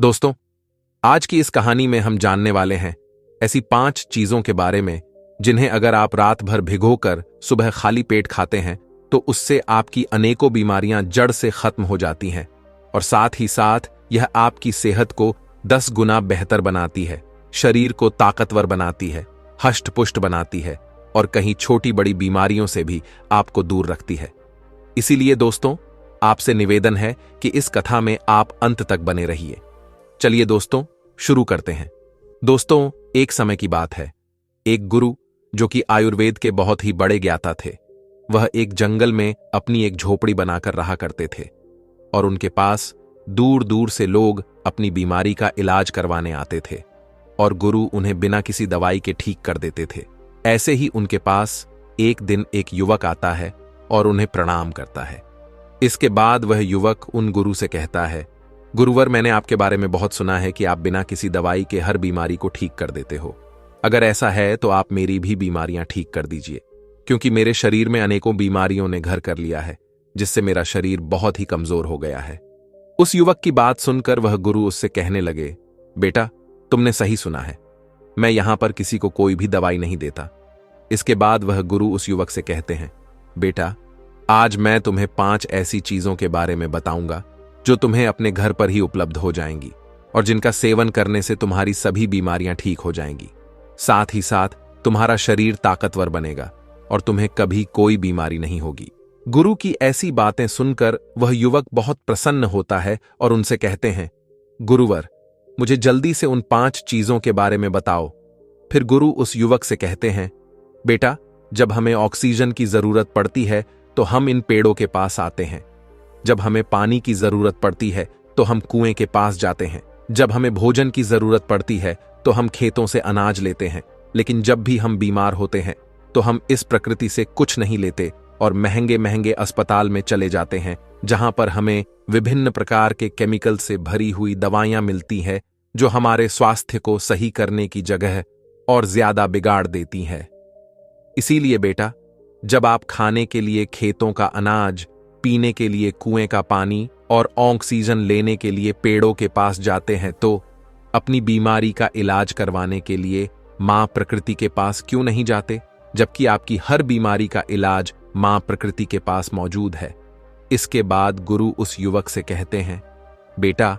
दोस्तों, आज की इस कहानी में हम जानने वाले हैं ऐसी 5 चीजों के बारे में जिन्हें अगर आप रात भर भिगोकर सुबह खाली पेट खाते हैं तो उससे आपकी अनेकों बीमारियां जड़ से खत्म हो जाती हैं और साथ ही साथ यह आपकी सेहत को 10 गुना बेहतर बनाती है, शरीर को ताकतवर बनाती है, हष्ट-पुष्ट बनाती है और कहीं छोटी बड़ी बीमारियों से भी आपको दूर रखती है। इसीलिए दोस्तों, आपसे निवेदन है कि इस कथा में आप अंत तक बने रहिए। चलिए दोस्तों, शुरू करते हैं। दोस्तों, एक समय की बात है। एक गुरु जो कि आयुर्वेद के बहुत ही बड़े ज्ञाता थे, वह एक जंगल में अपनी एक झोपड़ी बनाकर रहा करते थे और उनके पास दूर दूर से लोग अपनी बीमारी का इलाज करवाने आते थे और गुरु उन्हें बिना किसी दवाई के ठीक कर देते थे। ऐसे ही उनके पास एक दिन एक युवक आता है और उन्हें प्रणाम करता है। इसके बाद वह युवक उन गुरु से कहता है, गुरुवर, मैंने आपके बारे में बहुत सुना है कि आप बिना किसी दवाई के हर बीमारी को ठीक कर देते हो। अगर ऐसा है तो आप मेरी भी बीमारियां ठीक कर दीजिए, क्योंकि मेरे शरीर में अनेकों बीमारियों ने घर कर लिया है, जिससे मेरा शरीर बहुत ही कमजोर हो गया है। उस युवक की बात सुनकर वह गुरु उससे कहने लगे, बेटा, तुमने सही सुना है, मैं यहां पर किसी को कोई भी दवाई नहीं देता। इसके बाद वह गुरु उस युवक से कहते हैं, बेटा, आज मैं तुम्हें 5 ऐसी चीजों के बारे में बताऊंगा जो तुम्हें अपने घर पर ही उपलब्ध हो जाएंगी और जिनका सेवन करने से तुम्हारी सभी बीमारियां ठीक हो जाएंगी। साथ ही साथ तुम्हारा शरीर ताकतवर बनेगा और तुम्हें कभी कोई बीमारी नहीं होगी। गुरु की ऐसी बातें सुनकर वह युवक बहुत प्रसन्न होता है और उनसे कहते हैं, गुरुवर, मुझे जल्दी से उन 5 चीजों के बारे में बताओ। फिर गुरु उस युवक से कहते हैं, बेटा, जब हमें ऑक्सीजन की जरूरत पड़ती है तो हम इन पेड़ों के पास आते हैं। जब हमें पानी की जरूरत पड़ती है तो हम कुएं के पास जाते हैं। जब हमें भोजन की जरूरत पड़ती है तो हम खेतों से अनाज लेते हैं। लेकिन जब भी हम बीमार होते हैं तो हम इस प्रकृति से कुछ नहीं लेते और महंगे महंगे अस्पताल में चले जाते हैं, जहां पर हमें विभिन्न प्रकार के केमिकल से भरी हुई दवाइयां मिलती है जो हमारे स्वास्थ्य को सही करने की जगह और ज्यादा बिगाड़ देती है। इसीलिए बेटा, जब आप खाने के लिए खेतों का अनाज, पीने के लिए कुएं का पानी और ऑक्सीजन लेने के लिए पेड़ों के पास जाते हैं तो अपनी बीमारी का इलाज करवाने के लिए मां प्रकृति के पास क्यों नहीं जाते, जबकि आपकी हर बीमारी का इलाज मां प्रकृति के पास मौजूद है। इसके बाद गुरु उस युवक से कहते हैं, बेटा,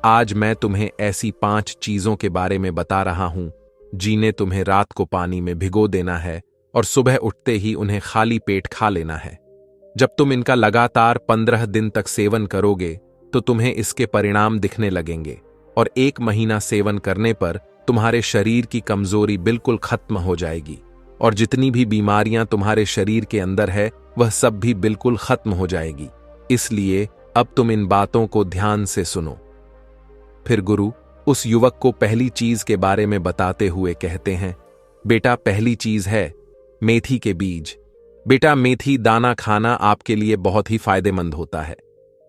आज मैं तुम्हें ऐसी 5 चीजों के बारे में बता रहा हूं जिन्हें तुम्हें रात को पानी में भिगो देना है और सुबह उठते ही उन्हें खाली पेट खा लेना है। जब तुम इनका लगातार 15 दिन तक सेवन करोगे तो तुम्हें इसके परिणाम दिखने लगेंगे और 1 महीना सेवन करने पर तुम्हारे शरीर की कमजोरी बिल्कुल खत्म हो जाएगी और जितनी भी बीमारियां तुम्हारे शरीर के अंदर है वह सब भी बिल्कुल खत्म हो जाएगी। इसलिए अब तुम इन बातों को ध्यान से सुनो। फिर गुरु उस युवक को पहली चीज के बारे में बताते हुए कहते हैं, बेटा, पहली चीज है मेथी के बीज। बेटा, मेथी दाना खाना आपके लिए बहुत ही फायदेमंद होता है।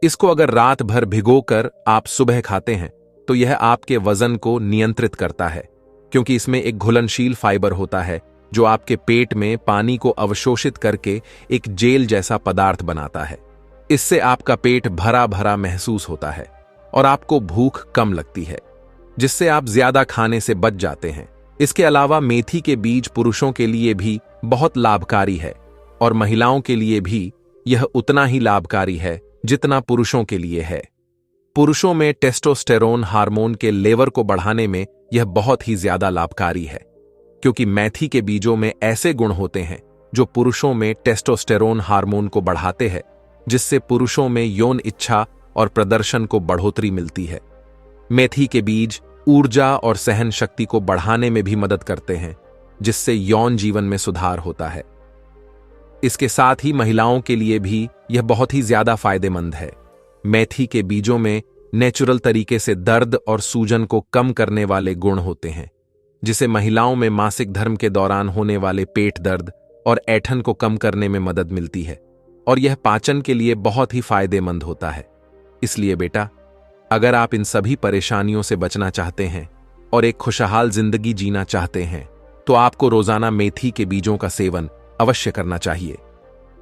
इसको अगर रात भर भिगोकर आप सुबह खाते हैं तो यह आपके वजन को नियंत्रित करता है, क्योंकि इसमें एक घुलनशील फाइबर होता है जो आपके पेट में पानी को अवशोषित करके एक जेल जैसा पदार्थ बनाता है। इससे आपका पेट भरा भरा महसूस होता है और आपको भूख कम लगती है, जिससे आप ज्यादा खाने से बच जाते हैं। इसके अलावा मेथी के बीज पुरुषों के लिए भी बहुत लाभकारी है और महिलाओं के लिए भी यह उतना ही लाभकारी है जितना पुरुषों के लिए है। पुरुषों में टेस्टोस्टेरोन हार्मोन के लेवल को बढ़ाने में यह बहुत ही ज्यादा लाभकारी है, क्योंकि मेथी के बीजों में ऐसे गुण होते हैं जो पुरुषों में टेस्टोस्टेरोन हार्मोन को बढ़ाते हैं, जिससे पुरुषों में यौन इच्छा और प्रदर्शन को बढ़ोतरी मिलती है। मेथी के बीज ऊर्जा और सहन शक्ति को बढ़ाने में भी मदद करते हैं, जिससे यौन जीवन में सुधार होता है। इसके साथ ही महिलाओं के लिए भी यह बहुत ही ज्यादा फायदेमंद है। मेथी के बीजों में नेचुरल तरीके से दर्द और सूजन को कम करने वाले गुण होते हैं, जिसे महिलाओं में मासिक धर्म के दौरान होने वाले पेट दर्द और ऐंठन को कम करने में मदद मिलती है और यह पाचन के लिए बहुत ही फायदेमंद होता है। इसलिए बेटा, अगर आप इन सभी परेशानियों से बचना चाहते हैं और एक खुशहाल जिंदगी जीना चाहते हैं तो आपको रोजाना मेथी के बीजों का सेवन अवश्य करना चाहिए।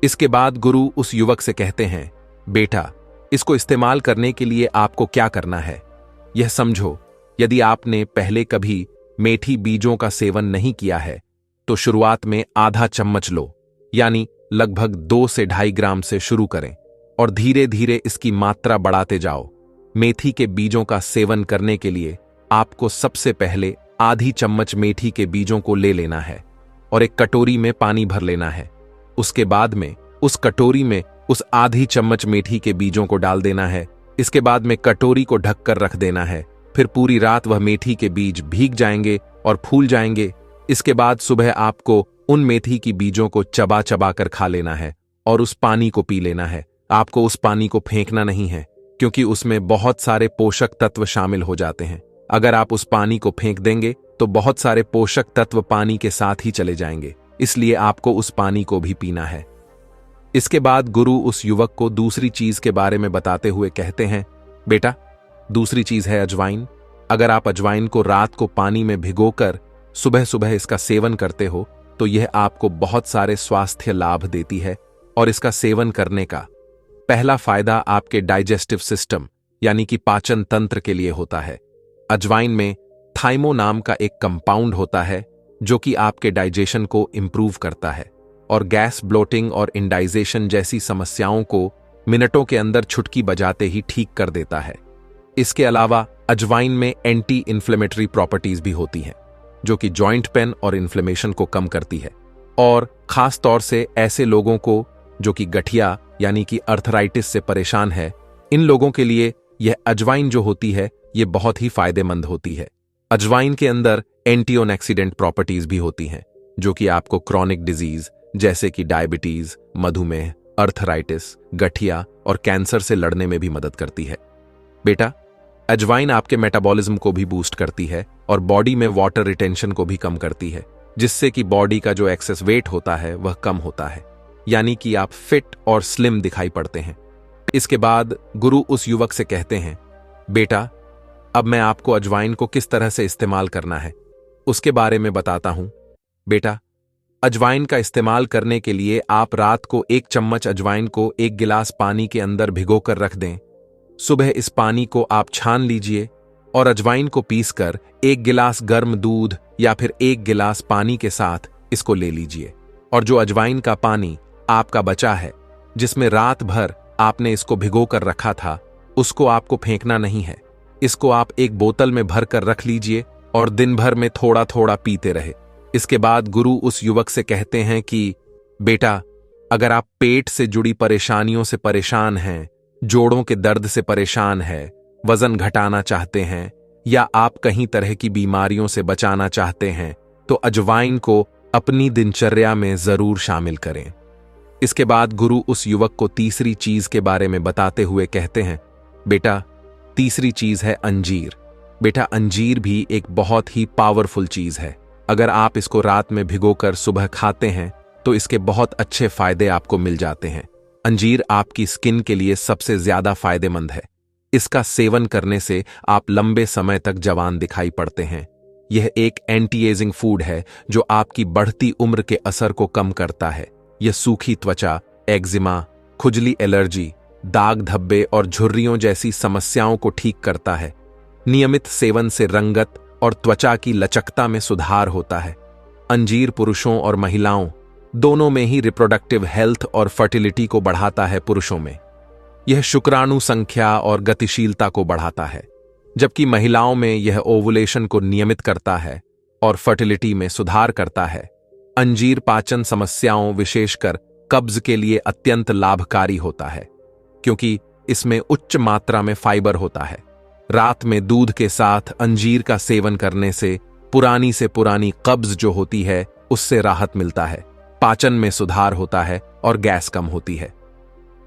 इसके बाद गुरु उस युवक से कहते हैं, बेटा, इसको इस्तेमाल करने के लिए आपको क्या करना है? यह समझो, यदि आपने पहले कभी मेथी बीजों का सेवन नहीं किया है तो शुरुआत में आधा चम्मच लो, यानी लगभग 2 से 2.5 ग्राम से शुरू करें और धीरे धीरे इसकी मात्रा बढ़ाते जाओ। मेथी के बीजों का सेवन करने के लिए आपको सबसे पहले आधी चम्मच मेथी के बीजों को ले लेना है और एक कटोरी में पानी भर लेना है। उसके बाद में उस कटोरी में उस आधी चम्मच मेथी के बीजों को डाल देना है। इसके बाद में कटोरी को ढककर रख देना है। फिर पूरी रात वह मेथी के बीज भीग जाएंगे और फूल जाएंगे। इसके बाद सुबह आपको उन मेथी की बीजों को चबा चबा कर खा लेना है और उस पानी को पी लेना है। आपको उस पानी को फेंकना नहीं है, क्योंकि उसमें बहुत सारे पोषक तत्व शामिल हो जाते हैं। अगर आप उस पानी को फेंक देंगे तो बहुत सारे पोषक तत्व पानी के साथ ही चले जाएंगे, इसलिए आपको उस पानी को भी पीना है। इसके बाद गुरु उस युवक को दूसरी चीज के बारे में बताते हुए कहते हैं, बेटा, दूसरी चीज है अजवाइन। अगर आप अजवाइन को रात को पानी में भिगोकर सुबह सुबह इसका सेवन करते हो तो यह आपको बहुत सारे स्वास्थ्य लाभ देती है। और इसका सेवन करने का पहला फायदा आपके डाइजेस्टिव सिस्टम यानी कि पाचन तंत्र के लिए होता है। अजवाइन में थाइमो नाम का एक कंपाउंड होता है जो कि आपके डाइजेशन को इंप्रूव करता है और गैस, ब्लोटिंग और इंडाइजेशन जैसी समस्याओं को मिनटों के अंदर छुटकी बजाते ही ठीक कर देता है। इसके अलावा अजवाइन में एंटी इन्फ्लेमेटरी प्रॉपर्टीज भी होती हैं जो कि जॉइंट पेन और इन्फ्लेमेशन को कम करती है। और खास तौर से ऐसे लोगों को जो कि गठिया यानी कि अर्थराइटिस से परेशान है, इन लोगों के लिए यह अजवाइन जो होती है ये बहुत ही फायदेमंद होती है। अजवाइन के अंदर एंटीऑक्सीडेंट प्रॉपर्टीज भी होती हैं जो कि आपको क्रॉनिक डिजीज जैसे कि डायबिटीज, मधुमेह, अर्थराइटिस, गठिया और कैंसर से लड़ने में भी मदद करती है। बेटा, अजवाइन आपके मेटाबॉलिज्म को भी बूस्ट करती है और बॉडी में वाटर रिटेंशन को भी कम करती है, जिससे कि बॉडी का जो एक्सेस वेट होता है वह कम होता है, यानी कि आप फिट और स्लिम दिखाई पड़ते हैं। इसके बाद गुरु उस युवक से कहते हैं, बेटा, अब मैं आपको अजवाइन को किस तरह से इस्तेमाल करना है उसके बारे में बताता हूं। बेटा, अजवाइन का इस्तेमाल करने के लिए आप रात को 1 चम्मच अजवाइन को 1 गिलास पानी के अंदर भिगोकर रख दें। सुबह इस पानी को आप छान लीजिए और अजवाइन को पीसकर 1 गिलास गर्म दूध या फिर 1 गिलास पानी के साथ इसको ले लीजिए। और जो अजवाइन का पानी आपका बचा है, जिसमें रात भर आपने इसको भिगोकर रखा था, उसको आपको फेंकना नहीं है। इसको आप एक बोतल में भरकर रख लीजिए और दिन भर में थोड़ा थोड़ा पीते रहे। इसके बाद गुरु उस युवक से कहते हैं कि बेटा, अगर आप पेट से जुड़ी परेशानियों से परेशान हैं, जोड़ों के दर्द से परेशान हैं, वजन घटाना चाहते हैं या आप कहीं तरह की बीमारियों से बचाना चाहते हैं, तो अजवाइन को अपनी दिनचर्या में जरूर शामिल करें। इसके बाद गुरु उस युवक को तीसरी चीज के बारे में बताते हुए कहते हैं, बेटा, तीसरी चीज है अंजीर। बेटा, अंजीर भी एक बहुत ही पावरफुल चीज है। अगर आप इसको रात में भिगोकर सुबह खाते हैं तो इसके बहुत अच्छे फायदे आपको मिल जाते हैं। अंजीर आपकी स्किन के लिए सबसे ज्यादा फायदेमंद है। इसका सेवन करने से आप लंबे समय तक जवान दिखाई पड़ते हैं। यह एक एंटी एजिंग फूड है जो आपकी बढ़ती उम्र के असर को कम करता है। यह सूखी त्वचा, एक्जिमा, खुजली, एलर्जी, दाग धब्बे और झुर्रियों जैसी समस्याओं को ठीक करता है। नियमित सेवन से रंगत और त्वचा की लचकता में सुधार होता है। अंजीर पुरुषों और महिलाओं दोनों में ही रिप्रोडक्टिव हेल्थ और फर्टिलिटी को बढ़ाता है। पुरुषों में यह शुक्राणु संख्या और गतिशीलता को बढ़ाता है, जबकि महिलाओं में यह ओवुलेशन को नियमित करता है और फर्टिलिटी में सुधार करता है। अंजीर पाचन समस्याओं, विशेषकर कब्ज के लिए अत्यंत लाभकारी होता है, क्योंकि इसमें उच्च मात्रा में फाइबर होता है। रात में दूध के साथ अंजीर का सेवन करने से पुरानी से पुरानी कब्ज जो होती है उससे राहत मिलता है, पाचन में सुधार होता है और गैस कम होती है।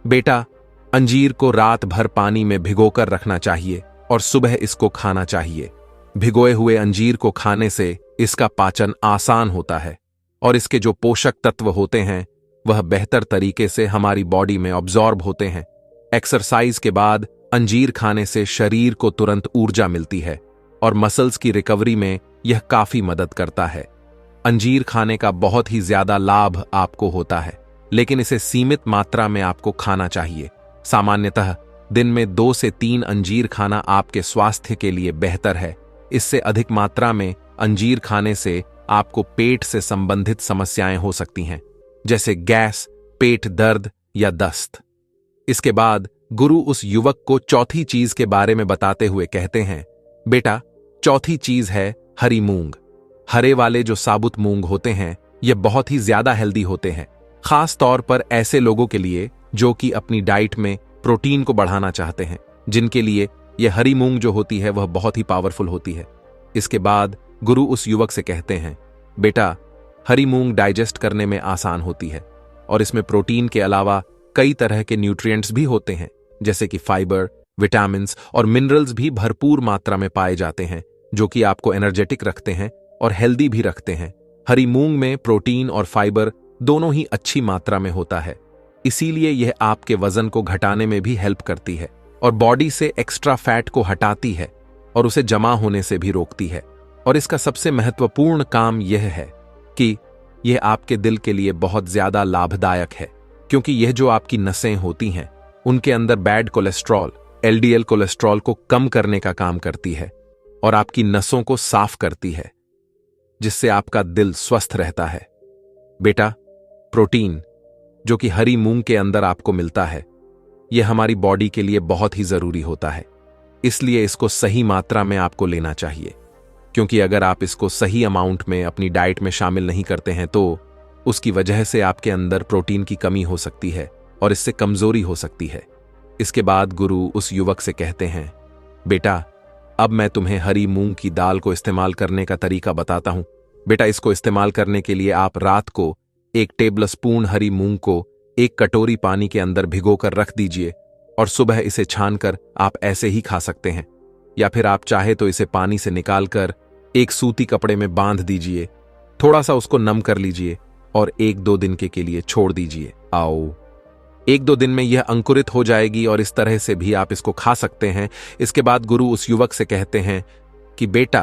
बेटा, अंजीर को रात भर पानी में भिगोकर रखना चाहिए और सुबह इसको खाना चाहिए। भिगोए हुए अंजीर को खाने से इसका पाचन आसान होता है और इसके जो पोषक तत्व होते हैं वह बेहतर तरीके से हमारी बॉडी में ऑब्जॉर्ब होते हैं। एक्सरसाइज के बाद अंजीर खाने से शरीर को तुरंत ऊर्जा मिलती है और मसल्स की रिकवरी में यह काफी मदद करता है। अंजीर खाने का बहुत ही ज्यादा लाभ आपको होता है, लेकिन इसे सीमित मात्रा में आपको खाना चाहिए। सामान्यतः दिन में 2 से 3 अंजीर खाना आपके स्वास्थ्य के लिए बेहतर है। इससे अधिक मात्रा में अंजीर खाने से आपको पेट से संबंधित समस्याएं हो सकती हैं, जैसे गैस, पेट दर्द या दस्त। इसके बाद गुरु उस युवक को चौथी चीज के बारे में बताते हुए कहते हैं, बेटा, चौथी चीज है हरी मूंग। हरे वाले जो साबुत मूंग होते हैं, ये बहुत ही ज्यादा हेल्दी होते हैं, खास तौर पर ऐसे लोगों के लिए जो कि अपनी डाइट में प्रोटीन को बढ़ाना चाहते हैं, जिनके लिए यह हरी मूंग जो होती है वह बहुत ही पावरफुल होती है। इसके बाद गुरु उस युवक से कहते हैं, बेटा, हरी मूंग डाइजेस्ट करने में आसान होती है और इसमें प्रोटीन के अलावा कई तरह के न्यूट्रिएंट्स भी होते हैं, जैसे कि फाइबर, विटामिन्स और मिनरल्स भी भरपूर मात्रा में पाए जाते हैं, जो कि आपको एनर्जेटिक रखते हैं और हेल्दी भी रखते हैं। हरी मूंग में प्रोटीन और फाइबर दोनों ही अच्छी मात्रा में होता है, इसीलिए यह आपके वजन को घटाने में भी हेल्प करती है और बॉडी से एक्स्ट्रा फैट को हटाती है और उसे जमा होने से भी रोकती है। और इसका सबसे महत्वपूर्ण काम यह है कि यह आपके दिल के लिए बहुत ज्यादा लाभदायक है, क्योंकि यह जो आपकी नसें होती हैं उनके अंदर बैड कोलेस्ट्रॉल, एलडीएल कोलेस्ट्रॉल को कम करने का काम करती है और आपकी नसों को साफ करती है, जिससे आपका दिल स्वस्थ रहता है। बेटा, प्रोटीन जो कि हरी मूंग के अंदर आपको मिलता है, यह हमारी बॉडी के लिए बहुत ही जरूरी होता है, इसलिए इसको सही मात्रा में आपको लेना चाहिए, क्योंकि अगर आप इसको सही अमाउंट में अपनी डाइट में शामिल नहीं करते हैं तो उसकी वजह से आपके अंदर प्रोटीन की कमी हो सकती है और इससे कमजोरी हो सकती है। इसके बाद गुरु उस युवक से कहते हैं, बेटा, अब मैं तुम्हें हरी मूंग की दाल को इस्तेमाल करने का तरीका बताता हूं। बेटा, इसको इस्तेमाल करने के लिए आप रात को 1 टेबल स्पून हरी मूंग को 1 कटोरी पानी के अंदर भिगोकर रख दीजिए और सुबह इसे छानकर आप ऐसे ही खा सकते हैं, या फिर आप चाहे तो इसे पानी से निकालकर एक सूती कपड़े में बांध दीजिए, थोड़ा सा उसको नम कर लीजिए और 1-2 दिन के लिए छोड़ दीजिए। 1-2 दिन में यह अंकुरित हो जाएगी और इस तरह से भी आप इसको खा सकते हैं। इसके बाद गुरु उस युवक से कहते हैं कि बेटा,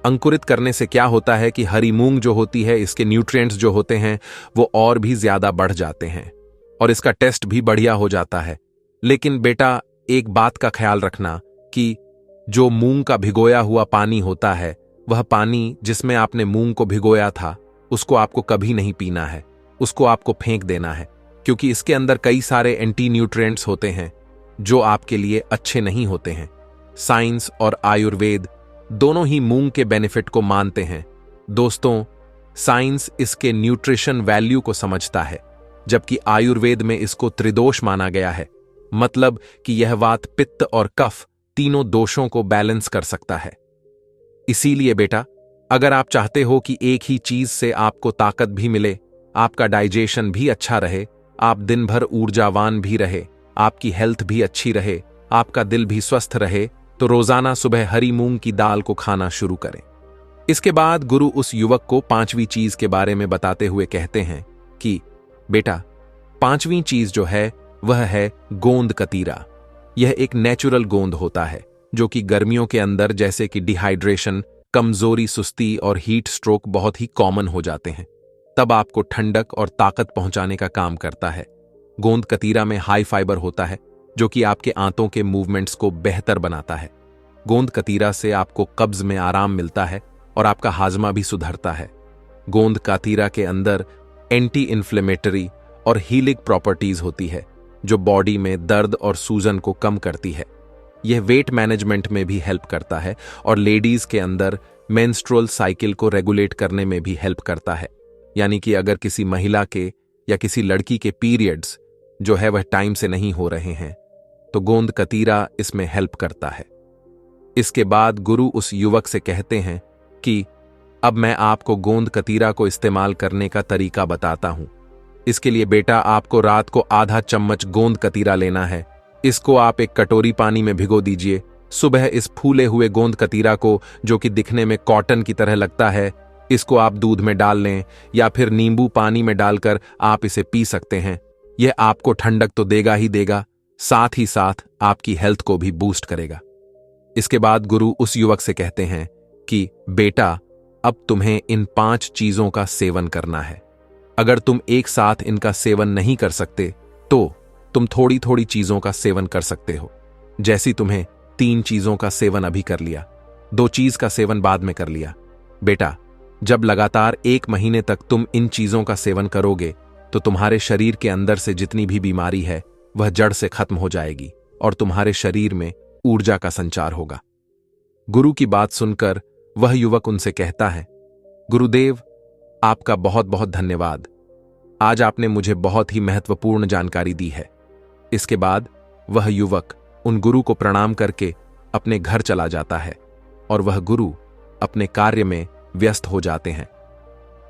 अंकुरित करने से क्या होता है कि हरी मूंग जो होती है, इसके न्यूट्रिएंट्स जो होते हैं वो और भी ज्यादा बढ़ जाते हैं और इसका टेस्ट भी बढ़िया हो जाता है। लेकिन बेटा, एक बात का ख्याल रखना कि जो मूंग का भिगोया हुआ पानी होता है, वह पानी जिसमें आपने मूंग को भिगोया था उसको आपको कभी नहीं पीना है, उसको आपको फेंक देना है, क्योंकि इसके अंदर कई सारे एंटी न्यूट्रिएंट्स होते हैं जो आपके लिए अच्छे नहीं होते हैं। साइंस और आयुर्वेद दोनों ही मूंग के बेनिफिट को मानते हैं। दोस्तों, साइंस इसके न्यूट्रिशन वैल्यू को समझता है, जबकि आयुर्वेद में इसको त्रिदोष माना गया है, मतलब कि यह वात, पित्त और कफ तीनों दोषों को बैलेंस कर सकता है। इसीलिए बेटा, अगर आप चाहते हो कि एक ही चीज से आपको ताकत भी मिले, आपका डाइजेशन भी अच्छा रहे, आप दिन भर ऊर्जावान भी रहे, आपकी हेल्थ भी अच्छी रहे, आपका दिल भी स्वस्थ रहे, तो रोजाना सुबह हरी मूंग की दाल को खाना शुरू करें। इसके बाद गुरु उस युवक को 5वीं चीज के बारे में बताते हुए कहते हैं कि बेटा, 5वीं चीज जो है वह है गोंद कतीरा। यह एक नेचुरल गोंद होता है जो कि गर्मियों के अंदर, जैसे कि डिहाइड्रेशन, कमजोरी, सुस्ती और हीट स्ट्रोक बहुत ही कॉमन हो जाते हैं, तब आपको ठंडक और ताकत पहुंचाने का काम करता है। गोंद कतीरा में हाई फाइबर होता है जो कि आपके आंतों के मूवमेंट्स को बेहतर बनाता है। गोंद कतीरा से आपको कब्ज में आराम मिलता है और आपका हाजमा भी सुधरता है। गोंद कतीरा के अंदर एंटी इन्फ्लेमेटरी और हीलिंग प्रॉपर्टीज होती है जो बॉडी में दर्द और सूजन को कम करती है। यह वेट मैनेजमेंट में भी हेल्प करता है और लेडीज के अंदर मेंस्ट्रुअल साइकिल को रेगुलेट करने में भी हेल्प करता है। यानी कि अगर किसी महिला के या किसी लड़की के पीरियड्स जो है वह टाइम से नहीं हो रहे हैं, तो गोंद कतीरा इसमें हेल्प करता है। इसके बाद गुरु उस युवक से कहते हैं कि अब मैं आपको गोंद कतीरा को इस्तेमाल करने का तरीका बताता हूं। इसके लिए बेटा, आपको रात को आधा चम्मच गोंद कतीरा लेना है। इसको आप 1 कटोरी पानी में भिगो दीजिए। सुबह इस फूले हुए गोंद कतीरा को, जो कि दिखने में कॉटन की तरह लगता है, इसको आप दूध में डाल लें या फिर नींबू पानी में डालकर आप इसे पी सकते हैं। यह आपको ठंडक तो देगा ही देगा, साथ ही साथ आपकी हेल्थ को भी बूस्ट करेगा। इसके बाद गुरु उस युवक से कहते हैं कि बेटा, अब तुम्हें इन 5 चीजों का सेवन करना है। अगर तुम एक साथ इनका सेवन नहीं कर सकते तो तुम थोड़ी थोड़ी चीजों का सेवन कर सकते हो। जैसी तुम्हें 3 चीजों का सेवन अभी कर लिया, 2 चीज का सेवन बाद में कर लिया। बेटा, जब लगातार 1 महीने तक तुम इन चीजों का सेवन करोगे तो तुम्हारे शरीर के अंदर से जितनी भी बीमारी है वह जड़ से खत्म हो जाएगी और तुम्हारे शरीर में ऊर्जा का संचार होगा। गुरु की बात सुनकर वह युवक उनसे कहता है, गुरुदेव, आपका बहुत बहुत धन्यवाद। आज आपने मुझे बहुत ही महत्वपूर्ण जानकारी दी है। इसके बाद वह युवक उन गुरु को प्रणाम करके अपने घर चला जाता है और वह गुरु अपने कार्य में व्यस्त हो जाते हैं।